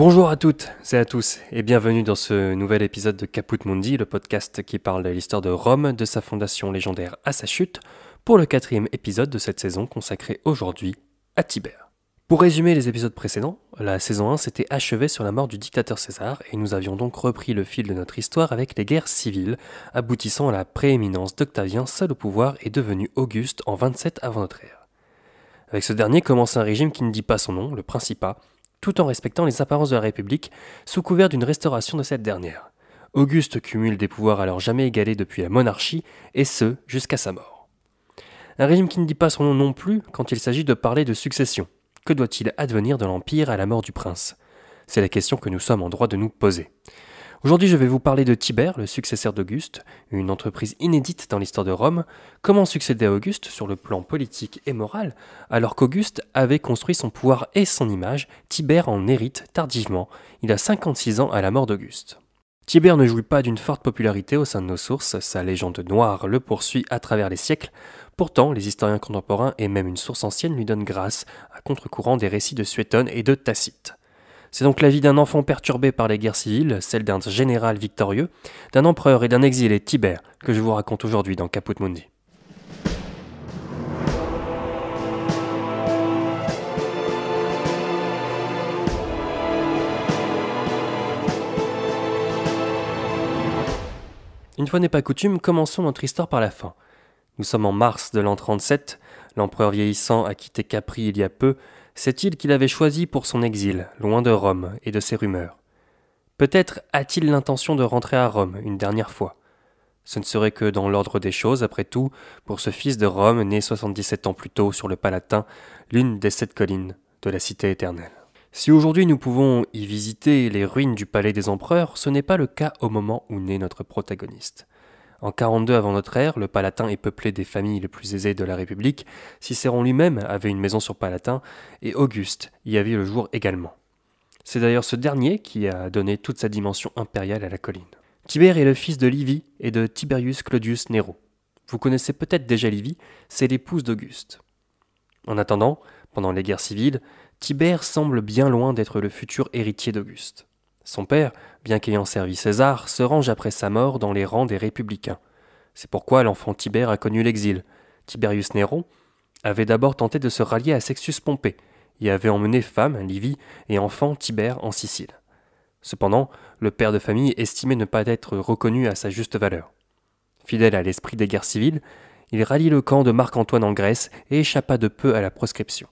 Bonjour à toutes et à tous et bienvenue dans ce nouvel épisode de Caput Mundi, le podcast qui parle de l'histoire de Rome, de sa fondation légendaire à sa chute, pour le 4e épisode de cette saison consacré aujourd'hui à Tibère. Pour résumer les épisodes précédents, la saison 1 s'était achevée sur la mort du dictateur César et nous avions donc repris le fil de notre histoire avec les guerres civiles, aboutissant à la prééminence d'Octavien seul au pouvoir et devenu Auguste en 27 avant notre ère. Avec ce dernier commence un régime qui ne dit pas son nom, le Principat, tout en respectant les apparences de la République, sous couvert d'une restauration de cette dernière. Auguste cumule des pouvoirs alors jamais égalés depuis la monarchie, et ce, jusqu'à sa mort. Un régime qui ne dit pas son nom non plus quand il s'agit de parler de succession. Que doit-il advenir de l'Empire à la mort du prince ? C'est la question que nous sommes en droit de nous poser. Aujourd'hui, je vais vous parler de Tibère, le successeur d'Auguste, une entreprise inédite dans l'histoire de Rome. Comment succéder à Auguste sur le plan politique et moral, alors qu'Auguste avait construit son pouvoir et son image, Tibère en hérite tardivement. Il a 56 ans à la mort d'Auguste. Tibère ne jouit pas d'une forte popularité au sein de nos sources, sa légende noire le poursuit à travers les siècles. Pourtant, les historiens contemporains et même une source ancienne lui donnent grâce, à contre-courant des récits de Suétone et de Tacite. C'est donc la vie d'un enfant perturbé par les guerres civiles, celle d'un général victorieux, d'un empereur et d'un exilé, Tibère, que je vous raconte aujourd'hui dans Caput Mundi. Une fois n'est pas coutume, commençons notre histoire par la fin. Nous sommes en mars de l'an 37, l'empereur vieillissant a quitté Capri il y a peu, cette île qu'il avait choisie pour son exil, loin de Rome et de ses rumeurs. Peut-être a-t-il l'intention de rentrer à Rome une dernière fois. Ce ne serait que dans l'ordre des choses, après tout, pour ce fils de Rome, né 77 ans plus tôt sur le Palatin, l'une des 7 collines de la cité éternelle. Si aujourd'hui nous pouvons y visiter les ruines du palais des empereurs, ce n'est pas le cas au moment où naît notre protagoniste. En 42 avant notre ère, le Palatin est peuplé des familles les plus aisées de la République. Cicéron lui-même avait une maison sur Palatin et Auguste y a vu le jour également. C'est d'ailleurs ce dernier qui a donné toute sa dimension impériale à la colline. Tibère est le fils de Livie et de Tiberius Claudius Nero. Vous connaissez peut-être déjà Livie, c'est l'épouse d'Auguste. En attendant, pendant les guerres civiles, Tibère semble bien loin d'être le futur héritier d'Auguste. Son père, bien qu'ayant servi César, se range après sa mort dans les rangs des républicains. C'est pourquoi l'enfant Tibère a connu l'exil. Tiberius Néron avait d'abord tenté de se rallier à Sextius Pompée, y avait emmené femme, Livie, et enfant Tibère en Sicile. Cependant, le père de famille estimait ne pas être reconnu à sa juste valeur. Fidèle à l'esprit des guerres civiles, il rallie le camp de Marc-Antoine en Grèce et échappa de peu à la proscription.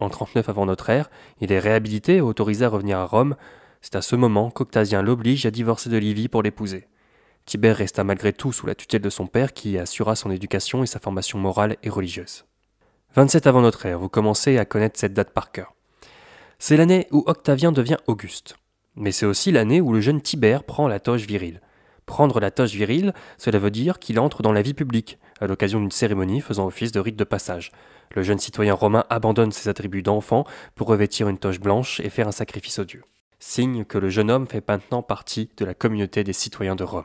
En 39 avant notre ère, il est réhabilité et autorisé à revenir à Rome. C'est à ce moment qu'Octavien l'oblige à divorcer de Livie pour l'épouser. Tibère resta malgré tout sous la tutelle de son père qui assura son éducation et sa formation morale et religieuse. 27 avant notre ère, vous commencez à connaître cette date par cœur. C'est l'année où Octavien devient Auguste. Mais c'est aussi l'année où le jeune Tibère prend la toge virile. Prendre la toge virile, cela veut dire qu'il entre dans la vie publique, à l'occasion d'une cérémonie faisant office de rite de passage. Le jeune citoyen romain abandonne ses attributs d'enfant pour revêtir une toge blanche et faire un sacrifice aux dieux. Signe que le jeune homme fait maintenant partie de la communauté des citoyens de Rome.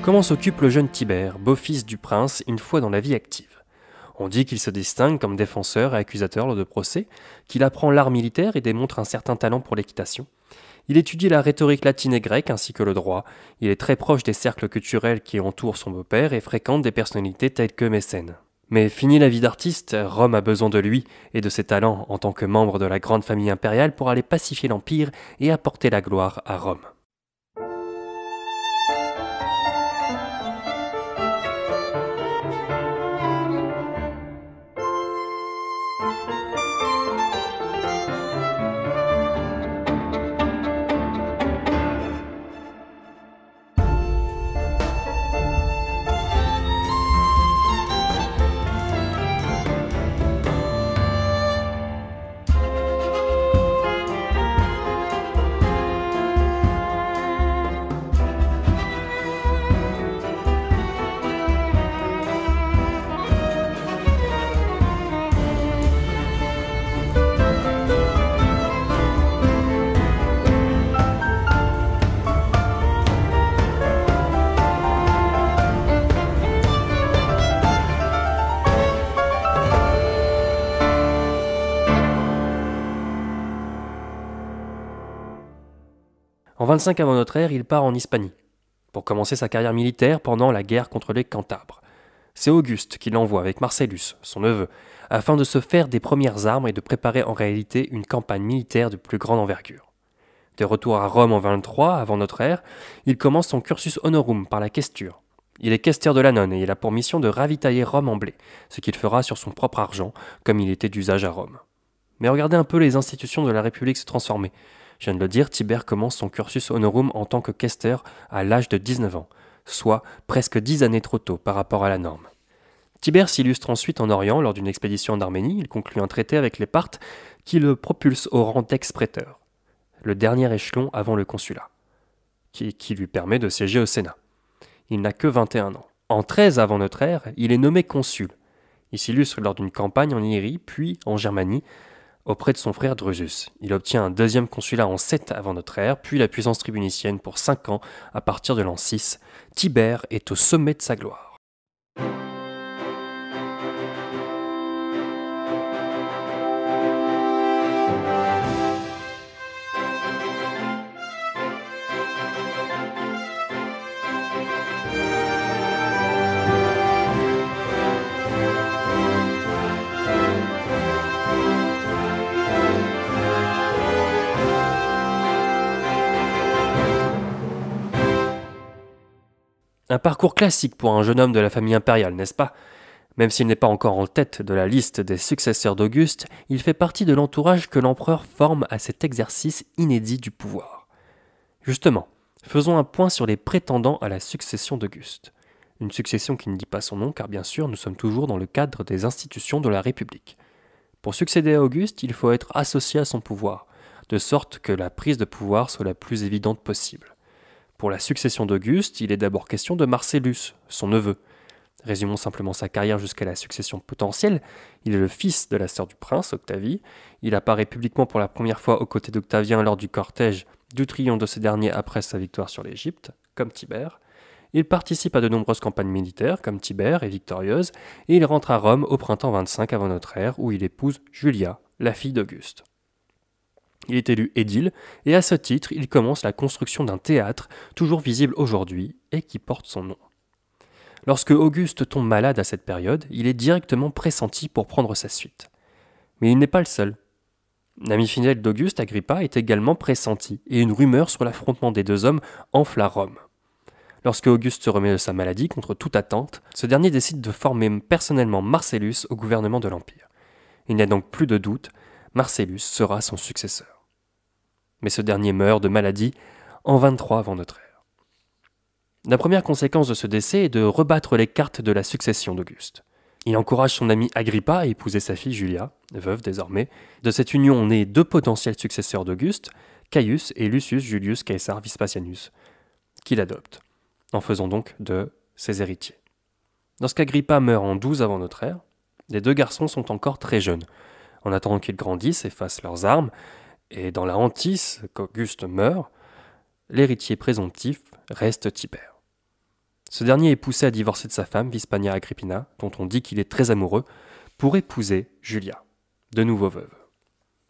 Comment s'occupe le jeune Tibère, beau-fils du prince, une fois dans la vie active ? On dit qu'il se distingue comme défenseur et accusateur lors de procès, qu'il apprend l'art militaire et démontre un certain talent pour l'équitation. Il étudie la rhétorique latine et grecque ainsi que le droit. Il est très proche des cercles culturels qui entourent son beau-père et fréquente des personnalités telles que Mécène. Mais fini la vie d'artiste, Rome a besoin de lui et de ses talents en tant que membre de la grande famille impériale pour aller pacifier l'Empire et apporter la gloire à Rome. 25 avant notre ère, il part en Hispanie pour commencer sa carrière militaire pendant la guerre contre les Cantabres. C'est Auguste qui l'envoie avec Marcellus, son neveu, afin de se faire des premières armes et de préparer en réalité une campagne militaire de plus grande envergure. De retour à Rome en 23 avant notre ère, il commence son cursus honorum par la questure. Il est questeur de l'Annone et il a pour mission de ravitailler Rome en blé, ce qu'il fera sur son propre argent, comme il était d'usage à Rome. Mais regardez un peu les institutions de la République se transformer. Je viens de le dire, Tibère commence son cursus honorum en tant que questeur à l'âge de 19 ans, soit presque 10 années trop tôt par rapport à la norme. Tibère s'illustre ensuite en Orient lors d'une expédition en Arménie. Il conclut un traité avec les Parthes qui le propulse au rang d'ex-préteur, le dernier échelon avant le consulat, qui lui permet de siéger au Sénat. Il n'a que 21 ans. En 13 avant notre ère, il est nommé consul. Il s'illustre lors d'une campagne en Illyrie, puis en Germanie, auprès de son frère Drusus. Il obtient un deuxième consulat en 7 avant notre ère, puis la puissance tribunicienne pour 5 ans à partir de l'an 6. Tibère est au sommet de sa gloire. Un parcours classique pour un jeune homme de la famille impériale, n'est-ce pas ? Même s'il n'est pas encore en tête de la liste des successeurs d'Auguste, il fait partie de l'entourage que l'empereur forme à cet exercice inédit du pouvoir. Justement, faisons un point sur les prétendants à la succession d'Auguste. Une succession qui ne dit pas son nom car bien sûr nous sommes toujours dans le cadre des institutions de la République. Pour succéder à Auguste, il faut être associé à son pouvoir, de sorte que la prise de pouvoir soit la plus évidente possible. Pour la succession d'Auguste, il est d'abord question de Marcellus, son neveu. Résumons simplement sa carrière jusqu'à la succession potentielle. Il est le fils de la sœur du prince, Octavie. Il apparaît publiquement pour la première fois aux côtés d'Octavien lors du cortège du triomphe de ce dernier après sa victoire sur l'Égypte, comme Tibère. Il participe à de nombreuses campagnes militaires, comme Tibère et victorieuse, et il rentre à Rome au printemps 25 avant notre ère, où il épouse Julia, la fille d'Auguste. Il est élu édile, et à ce titre, il commence la construction d'un théâtre, toujours visible aujourd'hui, et qui porte son nom. Lorsque Auguste tombe malade à cette période, il est directement pressenti pour prendre sa suite. Mais il n'est pas le seul. L'ami fidèle d'Auguste, Agrippa, est également pressenti, et une rumeur sur l'affrontement des deux hommes enfle à Rome. Lorsque Auguste se remet de sa maladie contre toute attente, ce dernier décide de former personnellement Marcellus au gouvernement de l'Empire. Il n'y a donc plus de doute, Marcellus sera son successeur. Mais ce dernier meurt de maladie en 23 avant notre ère. La première conséquence de ce décès est de rebattre les cartes de la succession d'Auguste. Il encourage son ami Agrippa à épouser sa fille Julia, veuve désormais. De cette union naît deux potentiels successeurs d'Auguste, Caius et Lucius Julius Caesar Vespasianus, qu'il adopte, en faisant donc de ses héritiers. Lorsqu'Agrippa meurt en 12 avant notre ère, les deux garçons sont encore très jeunes. En attendant qu'ils grandissent et fassent leurs armes, et dans la hantise qu'Auguste meurt, l'héritier présomptif reste Tibère. Ce dernier est poussé à divorcer de sa femme, Vispania Agrippina, dont on dit qu'il est très amoureux, pour épouser Julia, de nouveau veuve.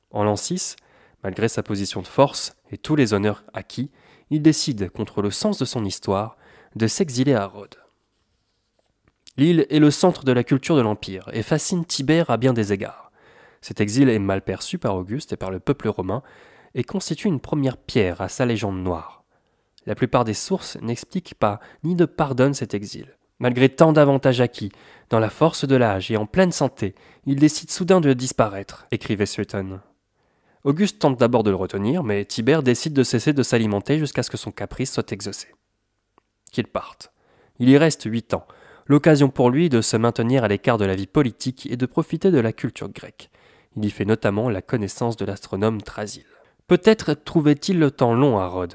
En l'an 6, malgré sa position de force et tous les honneurs acquis, il décide, contre le sens de son histoire, de s'exiler à Rhodes. L'île est le centre de la culture de l'Empire et fascine Tibère à bien des égards. Cet exil est mal perçu par Auguste et par le peuple romain et constitue une première pierre à sa légende noire. La plupart des sources n'expliquent pas ni ne pardonnent cet exil. Malgré tant d'avantages acquis, dans la force de l'âge et en pleine santé, il décide soudain de disparaître, écrivait Suétone. Auguste tente d'abord de le retenir, mais Tibère décide de cesser de s'alimenter jusqu'à ce que son caprice soit exaucé. Qu'il parte. Il y reste 8 ans, l'occasion pour lui de se maintenir à l'écart de la vie politique et de profiter de la culture grecque. Il y fait notamment la connaissance de l'astronome Thrasyle. Peut-être trouvait-il le temps long à Rhodes.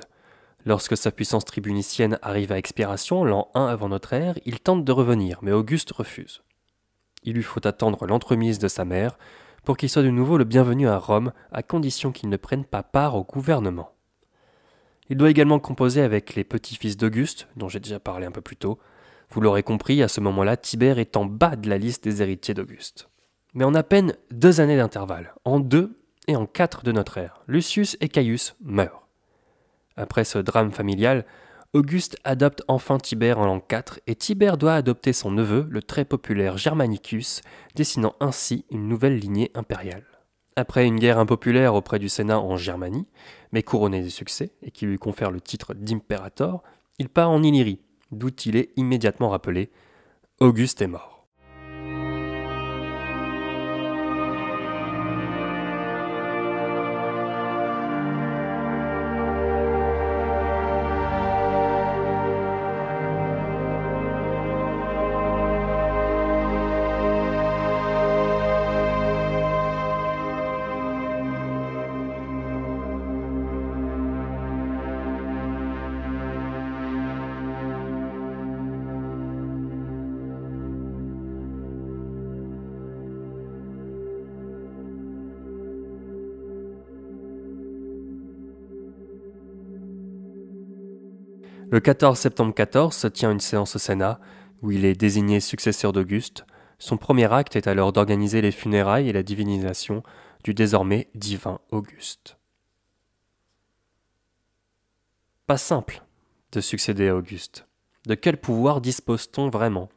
Lorsque sa puissance tribunicienne arrive à expiration, l'an 1 avant notre ère, il tente de revenir, mais Auguste refuse. Il lui faut attendre l'entremise de sa mère pour qu'il soit de nouveau le bienvenu à Rome, à condition qu'il ne prenne pas part au gouvernement. Il doit également composer avec les petits-fils d'Auguste, dont j'ai déjà parlé un peu plus tôt. Vous l'aurez compris, à ce moment-là, Tibère est en bas de la liste des héritiers d'Auguste. Mais en à peine 2 années d'intervalle, en 2 et en 4 de notre ère, Lucius et Caius meurent. Après ce drame familial, Auguste adopte enfin Tibère en l'an 4 et Tibère doit adopter son neveu, le très populaire Germanicus, dessinant ainsi une nouvelle lignée impériale. Après une guerre impopulaire auprès du Sénat en Germanie, mais couronnée de succès et qui lui confère le titre d'impérator, il part en Illyrie, d'où il est immédiatement rappelé « Auguste est mort ». Le 14 septembre 14 se tient une séance au Sénat où il est désigné successeur d'Auguste. Son premier acte est alors d'organiser les funérailles et la divinisation du désormais divin Auguste. Pas simple de succéder à Auguste. De quel pouvoir dispose-t-on vraiment ?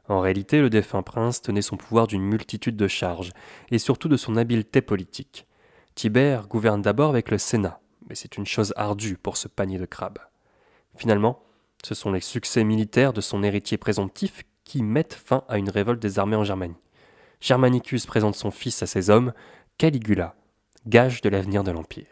En réalité, le défunt prince tenait son pouvoir d'une multitude de charges, et surtout de son habileté politique. Tibère gouverne d'abord avec le Sénat, mais c'est une chose ardue pour ce panier de crabes. Finalement, ce sont les succès militaires de son héritier présomptif qui mettent fin à une révolte des armées en Germanie. Germanicus présente son fils à ses hommes, Caligula, gage de l'avenir de l'Empire.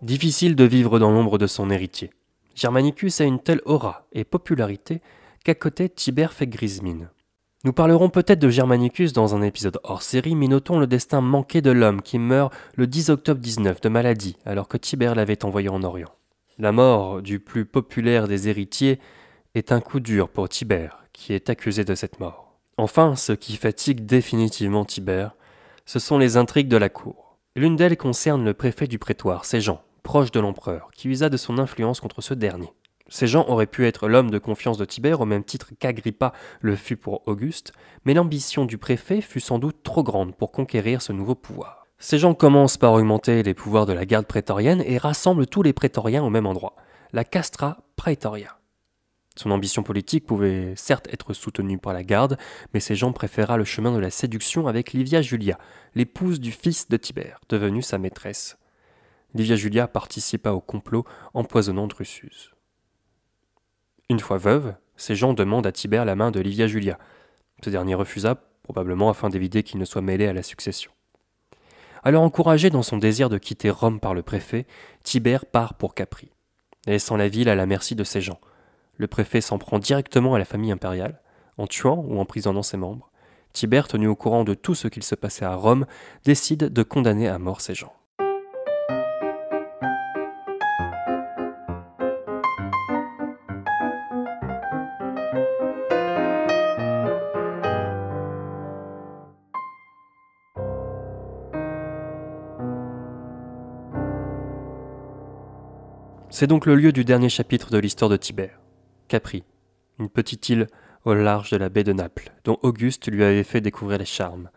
Difficile de vivre dans l'ombre de son héritier. Germanicus a une telle aura et popularité qu'à côté Tibère fait grise mine. Nous parlerons peut-être de Germanicus dans un épisode hors série, mais notons le destin manqué de l'homme qui meurt le 10 octobre 19 de maladie, alors que Tibère l'avait envoyé en Orient. La mort du plus populaire des héritiers est un coup dur pour Tibère, qui est accusé de cette mort. Enfin, ce qui fatigue définitivement Tibère, ce sont les intrigues de la cour. L'une d'elles concerne le préfet du prétoire, Séjan, proche de l'empereur, qui usa de son influence contre ce dernier. Séjan aurait pu être l'homme de confiance de Tibère au même titre qu'Agrippa le fut pour Auguste, mais l'ambition du préfet fut sans doute trop grande pour conquérir ce nouveau pouvoir. Séjan commence par augmenter les pouvoirs de la garde prétorienne et rassemble tous les prétoriens au même endroit, la Castra Praetoria. Son ambition politique pouvait certes être soutenue par la garde, mais Séjan préféra le chemin de la séduction avec Livia Julia, l'épouse du fils de Tibère, devenue sa maîtresse. Livia Julia participa au complot empoisonnant Drusus. Une fois veuve, Séjan demande à Tibère la main de Livia Julia. Ce dernier refusa, probablement afin d'éviter qu'il ne soit mêlé à la succession. Alors encouragé dans son désir de quitter Rome par le préfet, Tibère part pour Capri, laissant la ville à la merci de Séjan. Le préfet s'en prend directement à la famille impériale, en tuant ou emprisonnant ses membres. Tibère, tenu au courant de tout ce qu'il se passait à Rome, décide de condamner à mort Séjan. C'est donc le lieu du dernier chapitre de l'histoire de Tibère, Capri, une petite île au large de la baie de Naples, dont Auguste lui avait fait découvrir les charmes.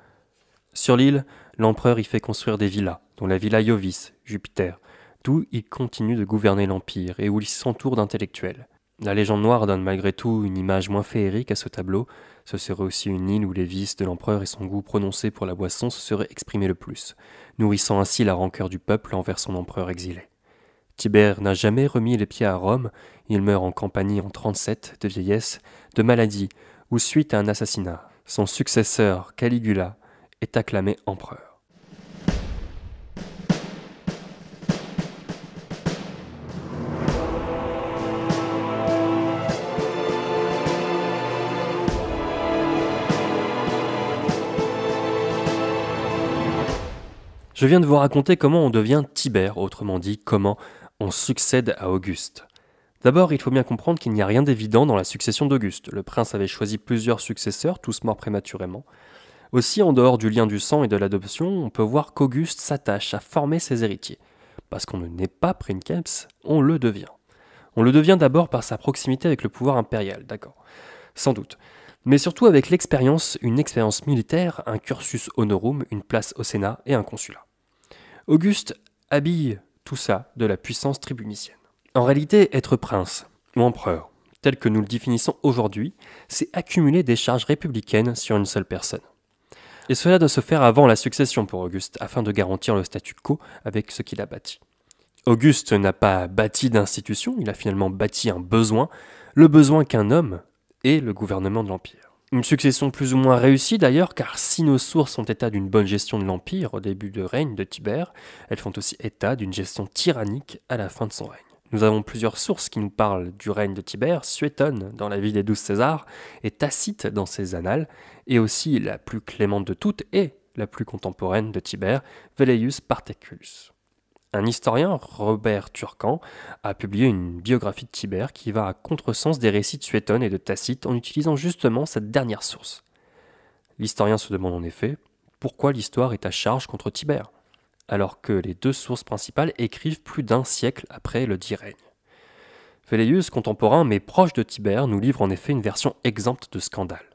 Sur l'île, l'empereur y fait construire des villas, dont la villa Iovis, Jupiter, d'où il continue de gouverner l'Empire et où il s'entoure d'intellectuels. La légende noire donne malgré tout une image moins féerique à ce tableau. Ce serait aussi une île où les vices de l'empereur et son goût prononcé pour la boisson se seraient exprimés le plus, nourrissant ainsi la rancœur du peuple envers son empereur exilé. Tibère n'a jamais remis les pieds à Rome, il meurt en Campanie en 37 de vieillesse, de maladie ou suite à un assassinat. Son successeur, Caligula, est acclamé empereur. Je viens de vous raconter comment on devient Tibère, autrement dit comment on succède à Auguste. D'abord, il faut bien comprendre qu'il n'y a rien d'évident dans la succession d'Auguste. Le prince avait choisi plusieurs successeurs, tous morts prématurément. Aussi, en dehors du lien du sang et de l'adoption, on peut voir qu'Auguste s'attache à former ses héritiers. parce qu'on ne naît pas princeps, on le devient. On le devient d'abord par sa proximité avec le pouvoir impérial, d'accord, sans doute. Mais surtout avec l'expérience, une expérience militaire, un cursus honorum, une place au Sénat et un consulat. Auguste habille tout ça de la puissance tribunicienne. En réalité, être prince ou empereur, tel que nous le définissons aujourd'hui, c'est accumuler des charges républicaines sur une seule personne. Et cela doit se faire avant la succession pour Auguste, afin de garantir le statu quo avec ce qu'il a bâti. Auguste n'a pas bâti d'institution, il a finalement bâti un besoin, le besoin qu'un homme ait le gouvernement de l'Empire. Une succession plus ou moins réussie d'ailleurs, car si nos sources font état d'une bonne gestion de l'Empire au début du règne de Tibère, elles font aussi état d'une gestion tyrannique à la fin de son règne. Nous avons plusieurs sources qui nous parlent du règne de Tibère, Suétone dans la vie des 12 Césars, et Tacite dans ses annales, et aussi la plus clémente de toutes et la plus contemporaine de Tibère, Velleius Paterculus. Un historien, Robert Turcan, a publié une biographie de Tibère qui va à contresens des récits de Suétone et de Tacite en utilisant justement cette dernière source. L'historien se demande en effet pourquoi l'histoire est à charge contre Tibère, alors que les deux sources principales écrivent plus d'un siècle après le dit règne. Velleius, contemporain mais proche de Tibère, nous livre en effet une version exempte de scandale.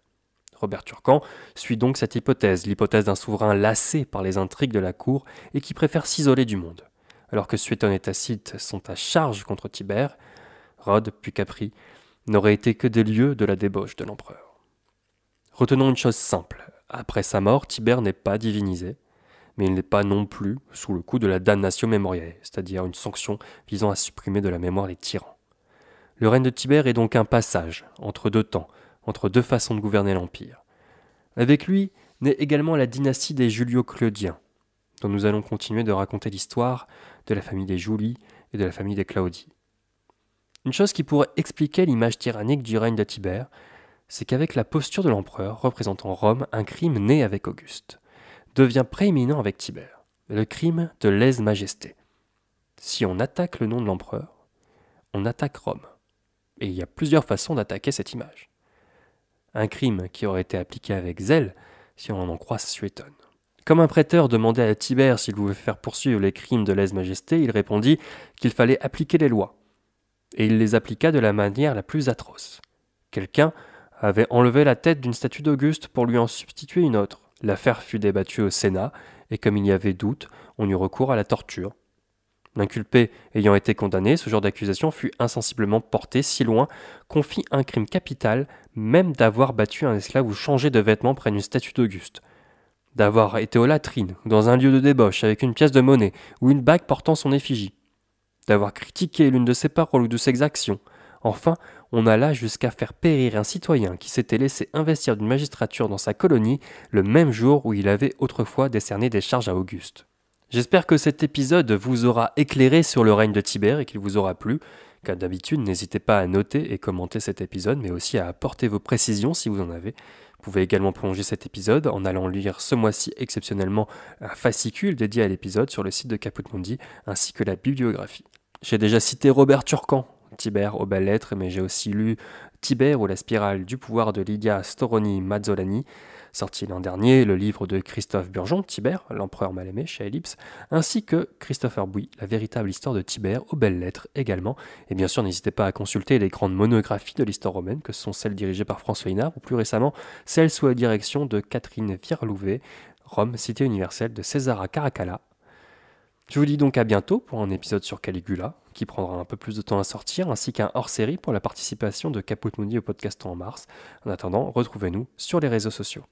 Robert Turcan suit donc cette hypothèse, l'hypothèse d'un souverain lassé par les intrigues de la cour et qui préfère s'isoler du monde. Alors que Suétone et Tacite sont à charge contre Tibère, Rhodes puis Capri n'auraient été que des lieux de la débauche de l'empereur. Retenons une chose simple, après sa mort, Tibère n'est pas divinisé, mais il n'est pas non plus sous le coup de la damnatio memoriae, c'est-à-dire une sanction visant à supprimer de la mémoire les tyrans. Le règne de Tibère est donc un passage entre deux temps, entre deux façons de gouverner l'Empire. Avec lui naît également la dynastie des Julio-Claudiens, dont nous allons continuer de raconter l'histoire de la famille des Julie et de la famille des Claudii. Une chose qui pourrait expliquer l'image tyrannique du règne de Tibère, c'est qu'avec la posture de l'empereur représentant Rome, un crime né avec Auguste devient prééminent avec Tibère, le crime de lèse-majesté. Si on attaque le nom de l'empereur, on attaque Rome. Et il y a plusieurs façons d'attaquer cette image. Un crime qui aurait été appliqué avec zèle, si on en croit Suétone. Comme un prêteur demandait à Tibère s'il pouvait faire poursuivre les crimes de lèse-majesté, il répondit qu'il fallait appliquer les lois. Et il les appliqua de la manière la plus atroce. Quelqu'un avait enlevé la tête d'une statue d'Auguste pour lui en substituer une autre. L'affaire fut débattue au Sénat, et comme il y avait doute, on eut recours à la torture. L'inculpé ayant été condamné, ce genre d'accusation fut insensiblement porté si loin qu'on fit un crime capital, même d'avoir battu un esclave ou changé de vêtements près d'une statue d'Auguste. D'avoir été aux latrines, ou dans un lieu de débauche avec une pièce de monnaie, ou une bague portant son effigie. D'avoir critiqué l'une de ses paroles ou de ses actions. Enfin, on alla jusqu'à faire périr un citoyen qui s'était laissé investir d'une magistrature dans sa colonie le même jour où il avait autrefois décerné des charges à Auguste. J'espère que cet épisode vous aura éclairé sur le règne de Tibère et qu'il vous aura plu. Comme d'habitude, n'hésitez pas à noter et commenter cet épisode, mais aussi à apporter vos précisions si vous en avez. Vous pouvez également prolonger cet épisode en allant lire ce mois-ci exceptionnellement un fascicule dédié à l'épisode sur le site de Caput Mundi, ainsi que la bibliographie. J'ai déjà cité Robert Turcan, Tibère aux belles lettres, mais j'ai aussi lu Tibère ou la spirale du pouvoir de Lydia Storoni Mazzolani, sorti l'an dernier, le livre de Christophe Burgon, Tibère, l'empereur mal aimé chez Ellipse, ainsi que Christopher Bouy, la véritable histoire de Tibère aux belles lettres également. Et bien sûr, n'hésitez pas à consulter les grandes monographies de l'histoire romaine, que sont celles dirigées par François Hinard, ou plus récemment, celles sous la direction de Catherine Virlouvet, Rome, cité universelle de César Caracalla. Je vous dis donc à bientôt pour un épisode sur Caligula, qui prendra un peu plus de temps à sortir, ainsi qu'un hors-série pour la participation de Caput Mundi au podcast en mars. En attendant, retrouvez-nous sur les réseaux sociaux.